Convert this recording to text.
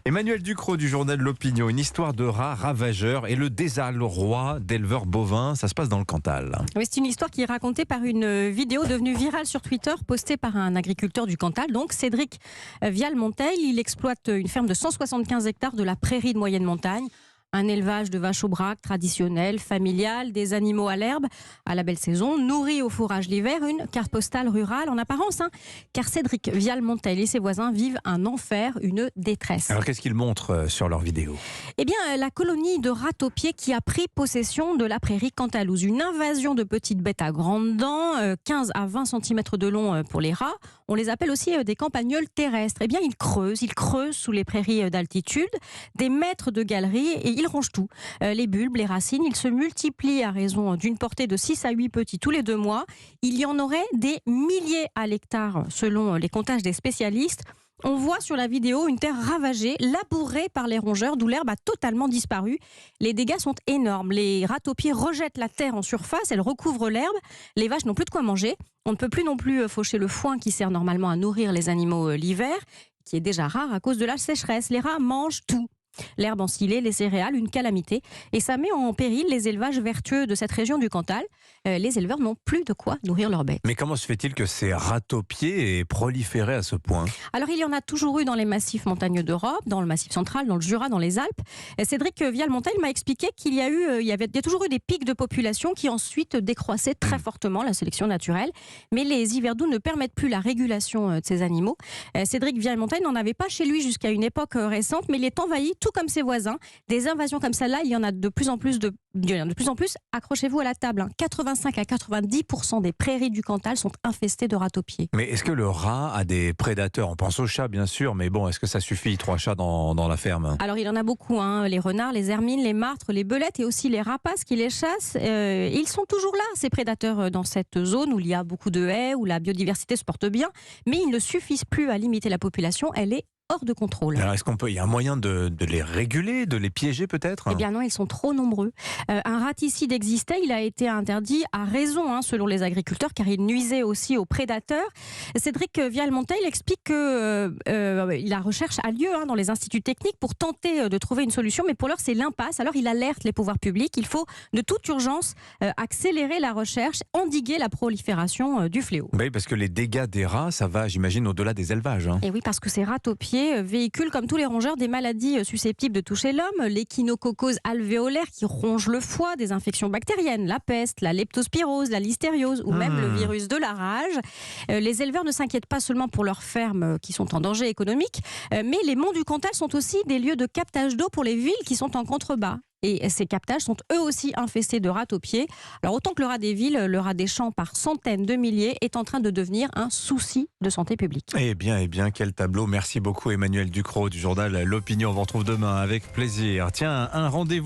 Emmanuel Ducrot du journal L'Opinion, une histoire de rat ravageur et le désarroi d'éleveurs bovins, ça se passe dans le Cantal. Oui, c'est une histoire qui est racontée par une vidéo devenue virale sur Twitter, postée par un agriculteur du Cantal, donc Cédric Vialmonteil. Il exploite une ferme de 175 hectares de la prairie de moyenne montagne. Un élevage de vaches au braque traditionnel, familial, des animaux à l'herbe à la belle saison, nourris au fourrage l'hiver, une carte postale rurale en apparence, car Cédric Vialmonteil et ses voisins vivent un enfer, une détresse. Alors qu'est-ce qu'ils montrent sur leur vidéo ? Eh bien, la colonie de rats-taupiers qui a pris possession de la prairie cantalouse. Une invasion de petites bêtes à grandes dents, 15 à 20 cm de long pour les rats. On les appelle aussi des campagnols terrestres. Eh bien, ils creusent sous les prairies d'altitude, des mètres de galeries, et ils rongent tout. Les bulbes, les racines, ils se multiplient à raison d'une portée de 6 à 8 petits tous les 2 mois. Il y en aurait des milliers à l'hectare selon les comptages des spécialistes. On voit sur la vidéo une terre ravagée, labourée par les rongeurs, d'où l'herbe a totalement disparu. Les dégâts sont énormes. Les rats-taupiers rejettent la terre en surface, elle recouvre l'herbe. Les vaches n'ont plus de quoi manger. On ne peut plus non plus faucher le foin qui sert normalement à nourrir les animaux l'hiver, qui est déjà rare à cause de la sécheresse. Les rats mangent tout. L'herbe ensilée, les céréales, une calamité. Et ça met en péril les élevages vertueux de cette région du Cantal. Les éleveurs n'ont plus de quoi nourrir leurs bêtes. Mais comment se fait-il que ces rats-taupiers aient proliféré à ce point ? Alors il y en a toujours eu dans les massifs montagneux d'Europe, dans le Massif central, dans le Jura, dans les Alpes. Cédric Vialmonteil m'a expliqué qu'il y a toujours eu des pics de population qui ensuite décroissaient très fortement, la sélection naturelle. Mais les hivers doux ne permettent plus la régulation de ces animaux. Cédric Vialmonteil n'en avait pas chez lui jusqu'à une époque récente, mais il est envahi tout comme ses voisins. Des invasions comme ça, là, il y en a de plus en plus. Accrochez-vous à la table. 85 à 90% des prairies du Cantal sont infestées de rats-taupiers. Mais est-ce que le rat a des prédateurs ? On pense aux chats, bien sûr, mais bon, est-ce que ça suffit, 3 chats dans la ferme ? Alors, il y en a beaucoup. Les renards, les hermines, les martres, les belettes et aussi les rapaces qui les chassent. Ils sont toujours là, ces prédateurs, dans cette zone où il y a beaucoup de haies, où la biodiversité se porte bien. Mais ils ne suffisent plus à limiter la population. Elle est hors de contrôle. Alors, il y a un moyen de les réguler, de les piéger peut-être ? Eh bien non, ils sont trop nombreux. Un raticide existait, il a été interdit à raison, selon les agriculteurs, car il nuisait aussi aux prédateurs. Cédric Vialmonteil explique que la recherche a lieu dans les instituts techniques pour tenter de trouver une solution, mais pour l'heure c'est l'impasse. Alors il alerte les pouvoirs publics, il faut de toute urgence accélérer la recherche, endiguer la prolifération du fléau. Oui, parce que les dégâts des rats, ça va, j'imagine, au-delà des élevages. Et oui, parce que ces rats-taupiers véhiculent, comme tous les rongeurs, des maladies susceptibles de toucher l'homme, l'échinococose alvéolaire qui ronge le foie, des infections bactériennes, la peste, la leptospirose, la listériose ou même le virus de la rage. Les éleveurs ne s'inquiètent pas seulement pour leurs fermes qui sont en danger économique, mais les monts du Cantal sont aussi des lieux de captage d'eau pour les villes qui sont en contrebas. Et ces captages sont eux aussi infestés de rats-taupiers. Alors autant que le rat des villes, le rat des champs par centaines de milliers est en train de devenir un souci de santé publique. Eh bien, quel tableau. Merci beaucoup Emmanuel Ducrot du journal L'Opinion. On vous retrouve demain avec plaisir. Tiens, un rendez-vous.